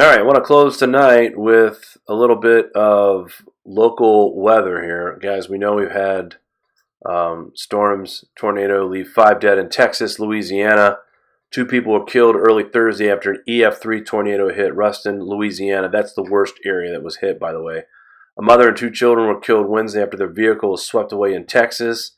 All right, I want to close tonight with a little bit of local weather here. Guys, we know we've had storms, tornado, leave 5 dead in Texas, Louisiana. 2 people were killed early Thursday after an EF3 tornado hit Ruston, Louisiana. That's the worst area that was hit, by the way. A mother and 2 children were killed Wednesday after their vehicle was swept away in Texas.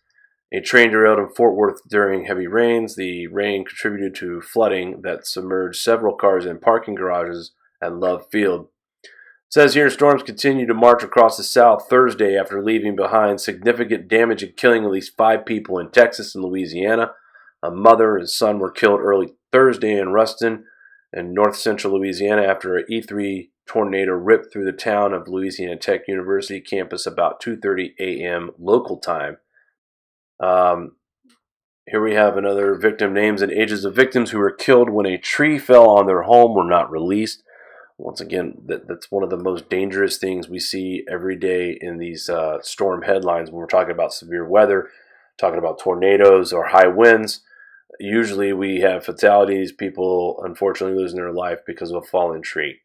A train derailed in Fort Worth during heavy rains. The rain contributed to flooding that submerged several cars in parking garages at Love Field. It says here storms continue to march across the South Thursday after leaving behind significant damage and killing at least 5 people in Texas and Louisiana. A mother and son were killed early Thursday in Ruston and north central Louisiana after an E3 tornado ripped through the town of Louisiana Tech University campus about 2:30 a.m. local time. Here we have another victim. Names and ages of victims who were killed when a tree fell on their home were not released. Once again, that's one of the most dangerous things we see every day in these storm headlines when we're talking about severe weather, talking about tornadoes or high winds. Usually we have fatalities, people unfortunately losing their life because of a fallen tree.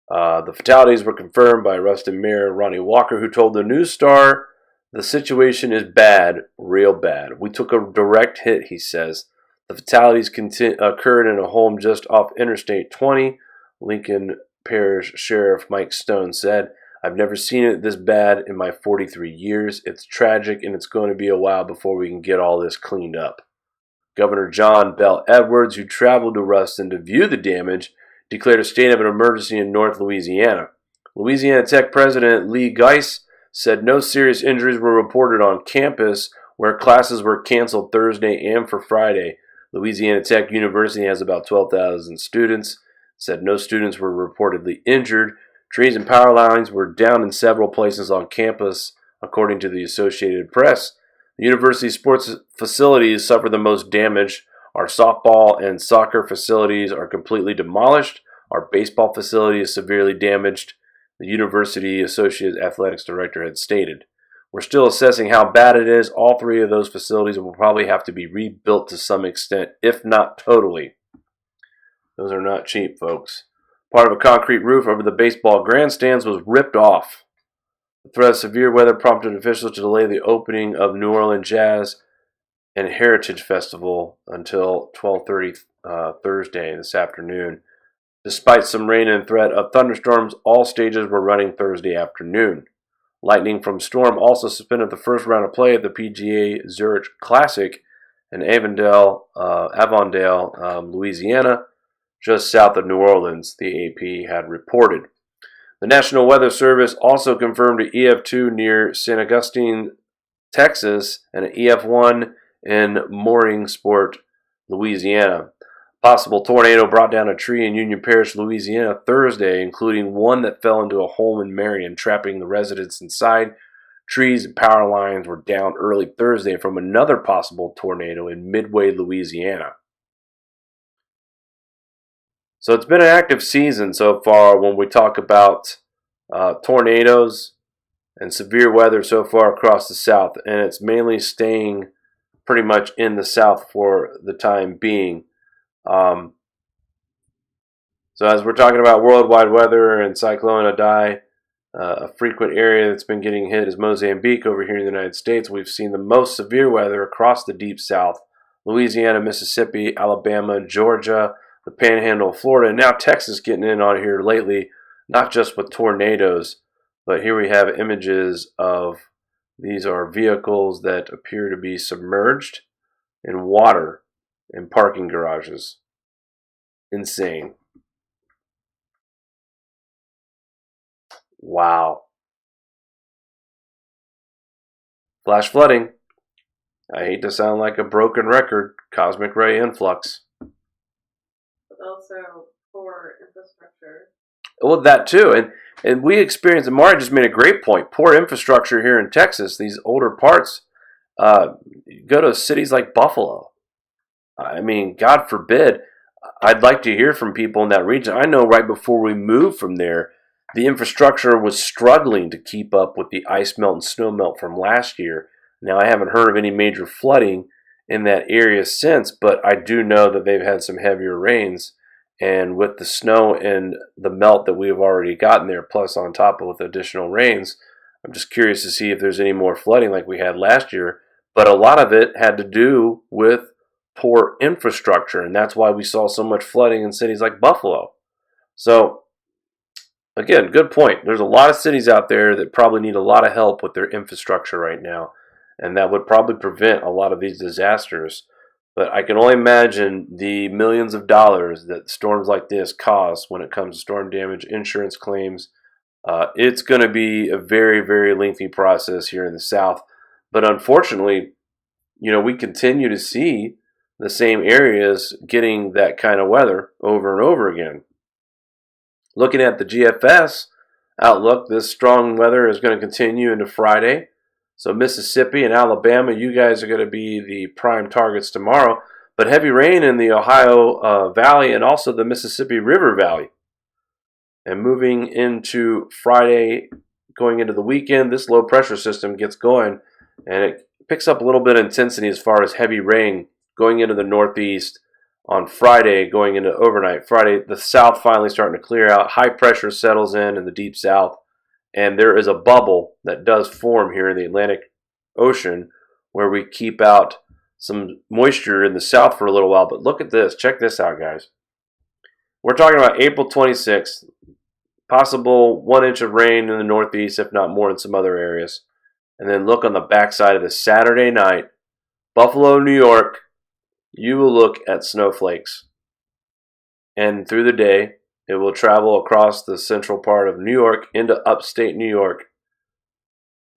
The fatalities were confirmed by Ruston Mayor Ronnie Walker, who told the News Star, "The situation is bad, real bad. We took a direct hit," he says. The fatalities occurred in a home just off Interstate 20. Lincoln Parish Sheriff Mike Stone said, "I've never seen it this bad in my 43 years. It's tragic, and it's going to be a while before we can get all this cleaned up." Governor John Bell Edwards, who traveled to Ruston to view the damage, declared a state of an emergency in North Louisiana. Louisiana Tech President Lee Geis said no serious injuries were reported on campus, where classes were canceled Thursday and for Friday. Louisiana Tech University has about 12,000 students. Said no students were reportedly injured. Trees and power lines were down in several places on campus, according to the Associated Press. The university's sports facilities suffered the most damage. Our softball and soccer facilities are completely demolished. Our baseball facility is severely damaged, the University Associate Athletics Director had stated. We're still assessing how bad it is. All 3 of those facilities will probably have to be rebuilt to some extent, if not totally. Those are not cheap, folks. Part of a concrete roof over the baseball grandstands was ripped off. The threat of severe weather prompted officials to delay the opening of New Orleans Jazz and Heritage Festival until 12:30 Thursday this afternoon. Despite some rain and threat of thunderstorms, all stages were running Thursday afternoon. Lightning from storm also suspended the first round of play at the PGA Zurich Classic in Avondale, Louisiana, just south of New Orleans, the AP had reported. The National Weather Service also confirmed an EF2 near San Augustine, Texas, and an EF1 in Mooringsport, Louisiana. Possible tornado brought down a tree in Union Parish, Louisiana, Thursday, including one that fell into a home in Marion, trapping the residents inside. Trees and power lines were down early Thursday from another possible tornado in Midway, Louisiana. So it's been an active season so far when we talk about tornadoes and severe weather so far across the South, and it's mainly staying pretty much in the South for the time being. So as we're talking about worldwide weather and Cyclone Idai, a frequent area that's been getting hit is Mozambique over here in the United States. We've seen the most severe weather across the Deep South: Louisiana, Mississippi, Alabama, Georgia, the Panhandle of Florida, and now Texas getting in on here lately, not just with tornadoes, but here we have images of these are vehicles that appear to be submerged in water in parking garages. Insane. Wow. Flash flooding. I hate to sound like a broken record. Cosmic ray influx. Also poor infrastructure. Well, that too, and we experience. And Mari just made a great point. Poor infrastructure here in Texas. These older parts. Go to cities like Buffalo. I mean, God forbid. I'd like to hear from people in that region. I know right before we moved from there, the infrastructure was struggling to keep up with the ice melt and snow melt from last year. Now, I haven't heard of any major flooding in that area since, but I do know that they've had some heavier rains And with the snow and the melt that we've already gotten there, plus on top of with additional rains, I'm just curious to see if there's any more flooding like we had last year. But a lot of it had to do with poor infrastructure, and that's why we saw so much flooding in cities like Buffalo. So, again, good point. There's a lot of cities out there that probably need a lot of help with their infrastructure right now, and that would probably prevent a lot of these disasters. But I can only imagine the millions of dollars that storms like this cost when it comes to storm damage, insurance claims. It's going to be a very, very lengthy process here in the South. But unfortunately, we continue to see the same areas getting that kind of weather over and over again. Looking at the GFS outlook, this strong weather is going to continue into Friday. So Mississippi and Alabama, you guys are going to be the prime targets tomorrow. But heavy rain in the Ohio Valley and also the Mississippi River Valley. And moving into Friday, going into the weekend, this low pressure system gets going and it picks up a little bit of intensity as far as heavy rain going into the northeast on Friday, going into overnight. Friday, the south finally starting to clear out. High pressure settles in the deep south. And there is a bubble that does form here in the Atlantic Ocean where we keep out some moisture in the south for a little while. But look at this. Check this out, guys. We're talking about April 26th. Possible 1 inch of rain in the northeast, if not more in some other areas. And then look on the backside of this Saturday night. Buffalo, New York. You will look at snowflakes. And through the day, it will travel across the central part of New York into upstate New York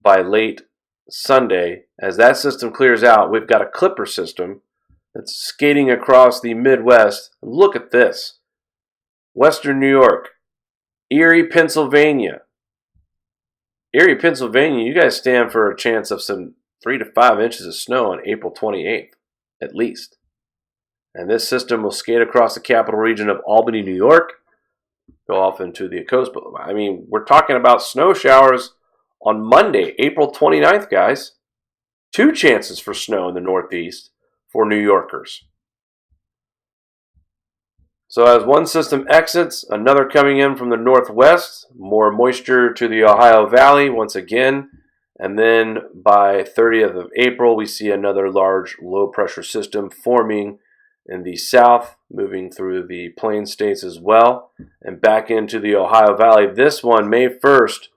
by late Sunday. As that system clears out, we've got a clipper system that's skating across the Midwest. Look at this. Western New York, Erie, Pennsylvania. Erie, Pennsylvania, you guys stand for a chance of some 3 to 5 inches of snow on April 28th, at least. And this system will skate across the capital region of Albany, New York, go off into the coast. But I mean, we're talking about snow showers on Monday, April 29th, guys. 2 chances for snow in the Northeast for New Yorkers. So as one system exits, another coming in from the northwest, more moisture to the Ohio Valley once again. And then by 30th of April, we see another large low pressure system forming in the south, moving through the plain states as well, and back into the Ohio Valley. This one, May 1st,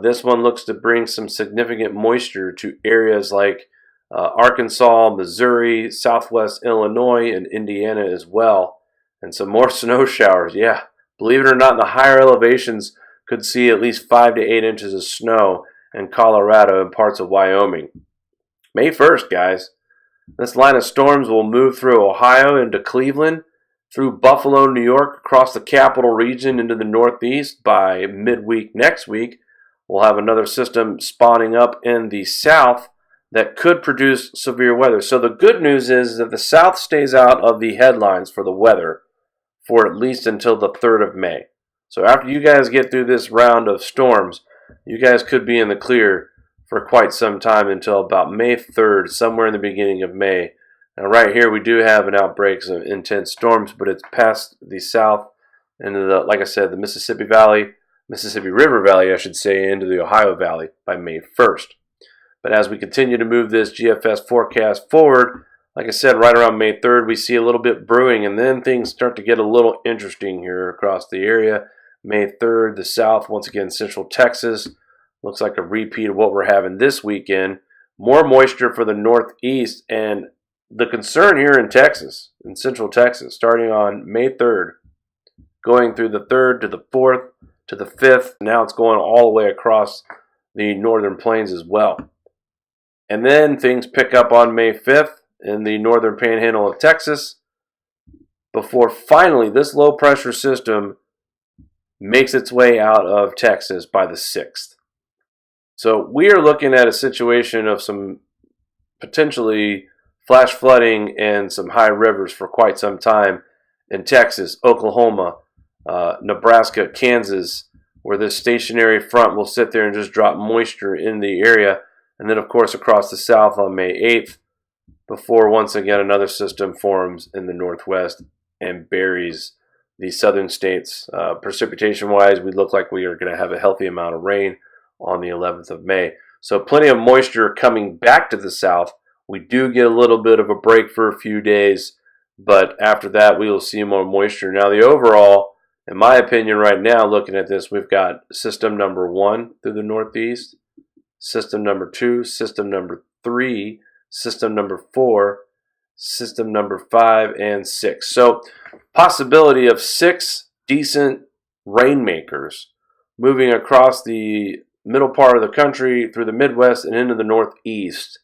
this one looks to bring some significant moisture to areas like Arkansas, Missouri, southwest Illinois, and Indiana as well. And some more snow showers. Yeah, believe it or not, the higher elevations could see at least 5 to 8 inches of snow in Colorado and parts of Wyoming. May 1st, guys. This line of storms will move through Ohio into Cleveland, through Buffalo, New York, across the capital region into the northeast. By midweek next week, we'll have another system spawning up in the south that could produce severe weather. So the good news is that the south stays out of the headlines for the weather for at least until the 3rd of May. So after you guys get through this round of storms, you guys could be in the clear for quite some time until about May 3rd, somewhere in the beginning of May. Now right here we do have an outbreak of intense storms, but it's past the south into the, like I said, the Mississippi Valley, Mississippi River Valley, I should say, into the Ohio Valley by May 1st. But as we continue to move this GFS forecast forward, like I said, right around May 3rd, we see a little bit brewing, and then things start to get a little interesting here across the area. May 3rd, the south, once again, central Texas. Looks like a repeat of what we're having this weekend. More moisture for the northeast, and the concern here in Texas, in central Texas, starting on May 3rd, going through the 3rd to the 4th to the 5th. Now it's going all the way across the northern plains as well. And then things pick up on May 5th in the northern panhandle of Texas before finally this low pressure system makes its way out of Texas by the 6th. So we are looking at a situation of some potentially flash flooding and some high rivers for quite some time in Texas, Oklahoma, Nebraska, Kansas, where this stationary front will sit there and just drop moisture in the area. And then, of course, across the south on May 8th, before once again another system forms in the northwest and buries the southern states. Precipitation-wise, we look like we are going to have a healthy amount of rain on the 11th of May. So plenty of moisture coming back to the south. We do get a little bit of a break for a few days, but after that, we will see more moisture. Now, the overall, in my opinion, right now, looking at this, we've got system number 1 through the northeast, system number 2, system number 3, system number 4, system number 5, and 6. So, possibility of 6 decent rainmakers moving across the middle part of the country through the Midwest and into the Northeast.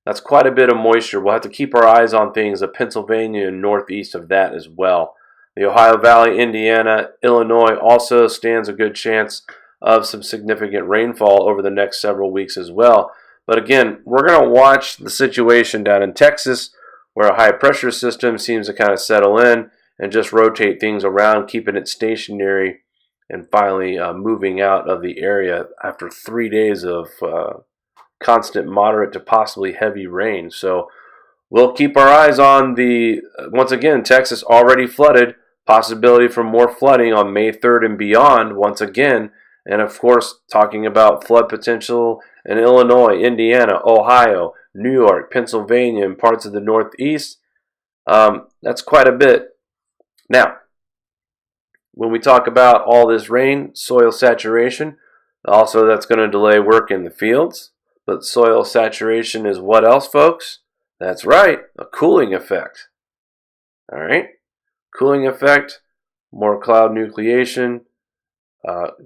That's quite a bit of moisture. We'll have to keep our eyes on things of Pennsylvania and northeast of that as well. The Ohio Valley, Indiana, Illinois also stands a good chance of some significant rainfall over the next several weeks as well. But again, we're going to watch the situation down in Texas, where a high pressure system seems to kind of settle in and just rotate things around, keeping it stationary and finally moving out of the area after 3 days of constant moderate to possibly heavy rain. So we'll keep our eyes on the, once again, Texas already flooded, possibility for more flooding on May 3rd and beyond once again. And of course, talking about flood potential in Illinois, Indiana, Ohio, New York, Pennsylvania, and parts of the Northeast. That's quite a bit. Now, when we talk about all this rain, soil saturation, also that's going to delay work in the fields. But soil saturation is what else, folks? That's right, a cooling effect. All right, cooling effect, more cloud nucleation.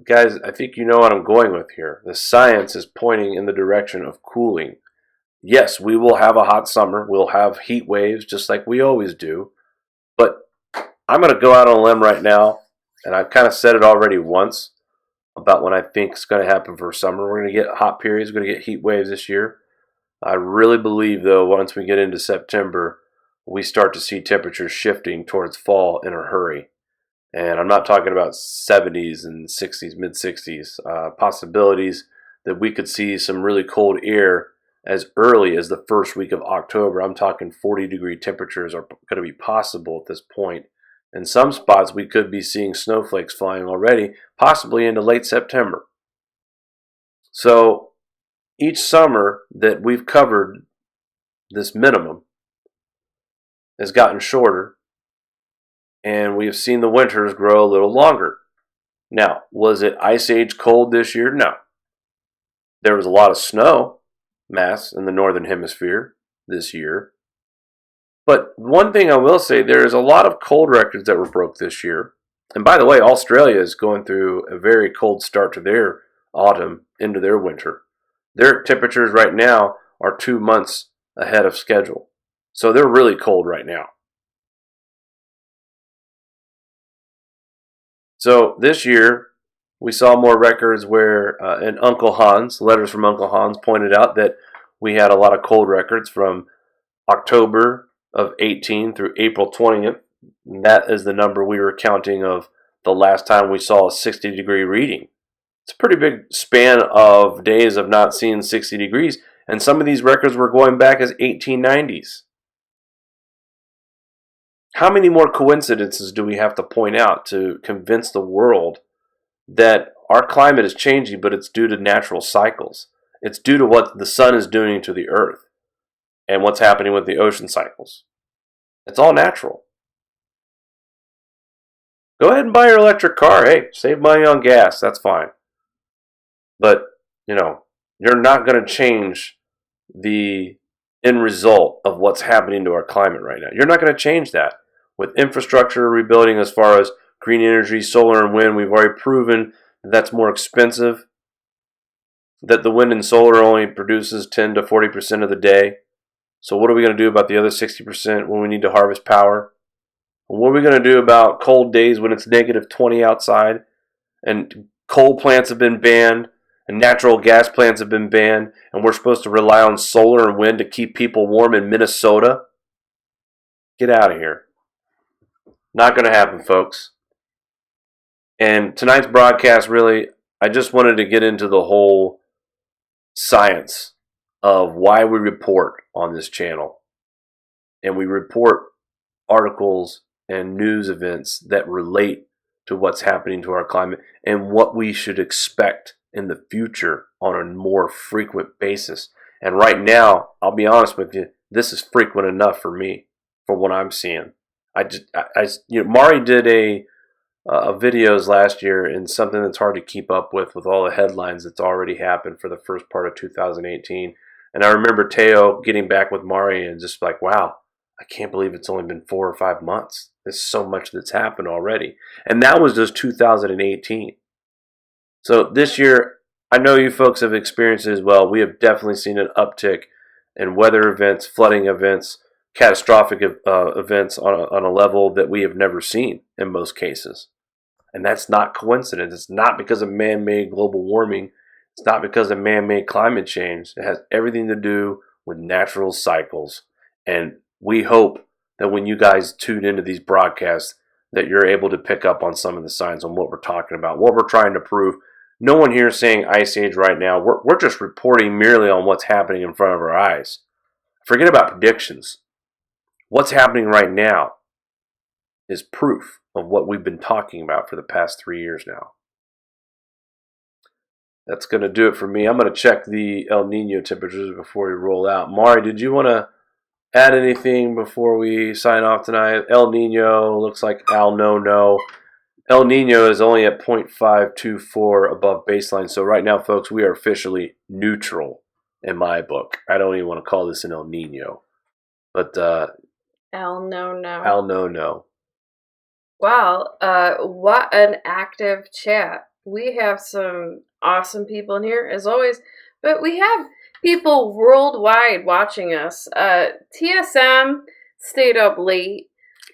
Guys, I think you know what I'm going with here. The science is pointing in the direction of cooling. Yes, we will have a hot summer. We'll have heat waves just like we always do. But I'm going to go out on a limb right now, and I've kind of said it already once about when I think it's going to happen for summer. We're going to get hot periods. We're going to get heat waves this year. I really believe, though, once we get into September, we start to see temperatures shifting towards fall in a hurry. And I'm not talking about 70s and 60s, mid-60s. Possibilities that we could see some really cold air as early as the first week of October. I'm talking 40-degree temperatures are going to be possible at this point. In some spots, we could be seeing snowflakes flying already, possibly into late September. So each summer that we've covered this minimum has gotten shorter, and we have seen the winters grow a little longer. Now, was it ice age cold this year? No. There was a lot of snow mass in the northern hemisphere this year. But one thing I will say, there is a lot of cold records that were broke this year. And by the way, Australia is going through a very cold start to their autumn into their winter. Their temperatures right now are 2 months ahead of schedule. So they're really cold right now. So this year, we saw more records where, and Uncle Hans, letters from Uncle Hans pointed out that we had a lot of cold records from October of 18 through April 20th. And that is the number we were counting of the last time we saw a 60-degree reading. It's a pretty big span of days of not seeing 60 degrees. And some of these records were going back as 1890s. How many more coincidences do we have to point out to convince the world that our climate is changing, but it's due to natural cycles? It's due to what the sun is doing to the earth and what's happening with the ocean cycles. It's all natural. Go ahead and buy your electric car. Hey, save money on gas. That's fine. But, you're not going to change the end result of what's happening to our climate right now. You're not going to change that. With infrastructure rebuilding as far as green energy, solar and wind, we've already proven that that's more expensive, that the wind and solar only produces 10 to 40% of the day. So what are we going to do about the other 60% when we need to harvest power? What are we going to do about cold days when it's negative 20 outside and coal plants have been banned and natural gas plants have been banned and we're supposed to rely on solar and wind to keep people warm in Minnesota? Get out of here. Not going to happen, folks. And tonight's broadcast, really, I just wanted to get into the whole science of why we report on this channel. And we report articles and news events that relate to what's happening to our climate and what we should expect in the future on a more frequent basis. And right now, I'll be honest with you, this is frequent enough for me, for what I'm seeing. Mari did a videos last year, and something that's hard to keep up with all the headlines that's already happened for the first part of 2018. And I remember Teo getting back with Mari and just like, wow, I can't believe it's only been 4 or 5 months. There's so much that's happened already. And that was just 2018. So this year, I know you folks have experienced it as well. We have definitely seen an uptick in weather events, flooding events, catastrophic events on a level that we have never seen in most cases. And that's not coincidence. It's not because of man-made global warming. It's not because of man-made climate change. It has everything to do with natural cycles. And we hope that when you guys tune into these broadcasts, that you're able to pick up on some of the signs on what we're talking about, what we're trying to prove. No one here is saying Ice Age right now. We're just reporting merely on what's happening in front of our eyes. Forget about predictions. What's happening right now is proof of what we've been talking about for the past 3 years now. That's going to do it for me. I'm going to check the El Nino temperatures before we roll out. Mari, did you want to add anything before we sign off tonight? El Nino looks like El No. El Nino is only at 0.524 above baseline. So right now, folks, we are officially neutral in my book. I don't even want to call this an El Nino. But El No. El No. Wow, what an active chat. We have some awesome people in here, as always, but we have people worldwide watching us. TSM stayed up late.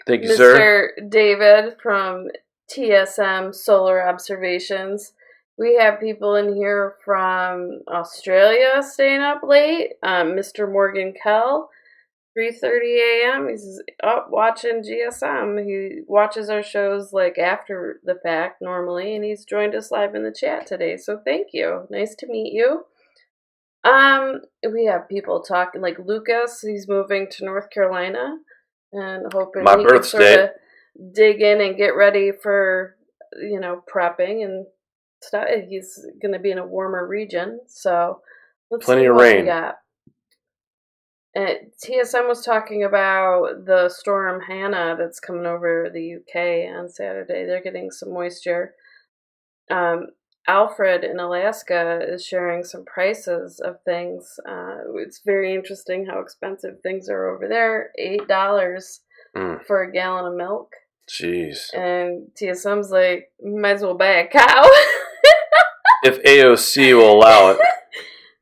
Thank you, sir. Mr. David from TSM Solar Observations. We have people in here from Australia staying up late. Mr. Morgan Kell. 3:30 a.m. He's up watching GSM. He watches our shows like after the fact normally, and he's joined us live in the chat today. So thank you. Nice to meet you. We have people talking like Lucas. He's moving to North Carolina and hoping my he birth can sort state. of dig in and get ready for prepping and stuff. He's going to be in a warmer region, so let's plenty see of what rain. we got. TSM was talking about the storm Hannah that's coming over the UK on Saturday. They're getting some moisture. Alfred in Alaska is sharing some prices of things. It's very interesting how expensive things are over there. $8 for a gallon of milk. Jeez. And TSM's like, might as well buy a cow. If AOC will allow it.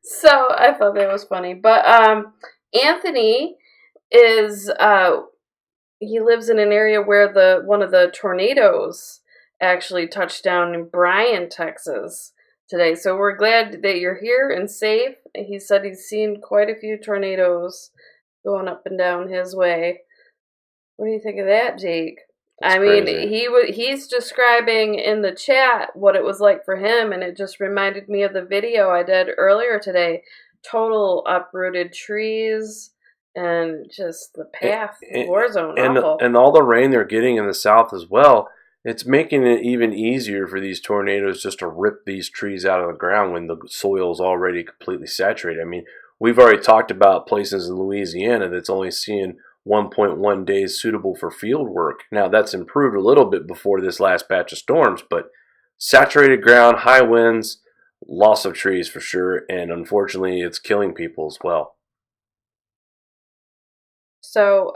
So I thought that was funny. But Anthony is he lives in an area where one of the tornadoes actually touched down in Bryan, Texas today. So we're glad that you're here and safe. He said he's seen quite a few tornadoes going up and down his way. What do you think of that, Jake? That's crazy. He's describing in the chat what it was like for him, and it just reminded me of the video I did earlier today. Total uprooted trees and just the path, war zone, awful. And all the rain they're getting in the south as well. It's making it even easier for these tornadoes just to rip these trees out of the ground when the soil is already completely saturated. I mean, we've already talked about places in Louisiana that's only seeing 1.1 days suitable for field work. Now, that's improved a little bit before this last batch of storms, but saturated ground, high winds, loss of trees for sure, and unfortunately, it's killing people as well. So,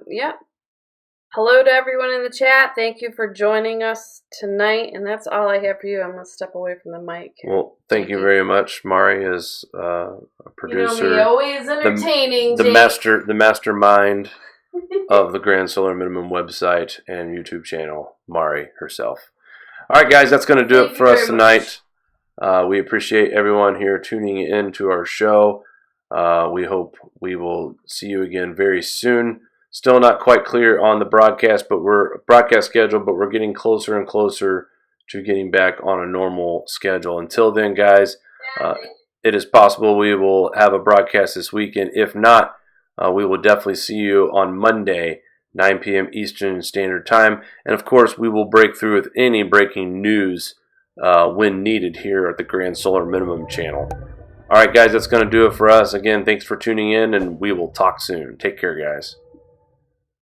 yeah. Hello to everyone in the chat. Thank you for joining us tonight, and that's all I have for you. I'm going to step away from the mic. Well, thank you very much, Mari, as a producer. You know me, always entertaining. The mastermind of the Grand Solar Minimum website and YouTube channel, Mari herself. All right, guys, that's going to do it for us tonight. We appreciate everyone here tuning in to our show. We hope we will see you again very soon. Still not quite clear on the broadcast schedule, but we're getting closer and closer to getting back on a normal schedule. Until then, guys, it is possible we will have a broadcast this weekend. If not, we will definitely see you on Monday 9 p.m. Eastern Standard Time. And of course, we will break through with any breaking news when needed here at the Grand Solar Minimum channel. All right, guys, that's going to do it for us. Again, thanks for tuning in, and we will talk soon. Take care, guys.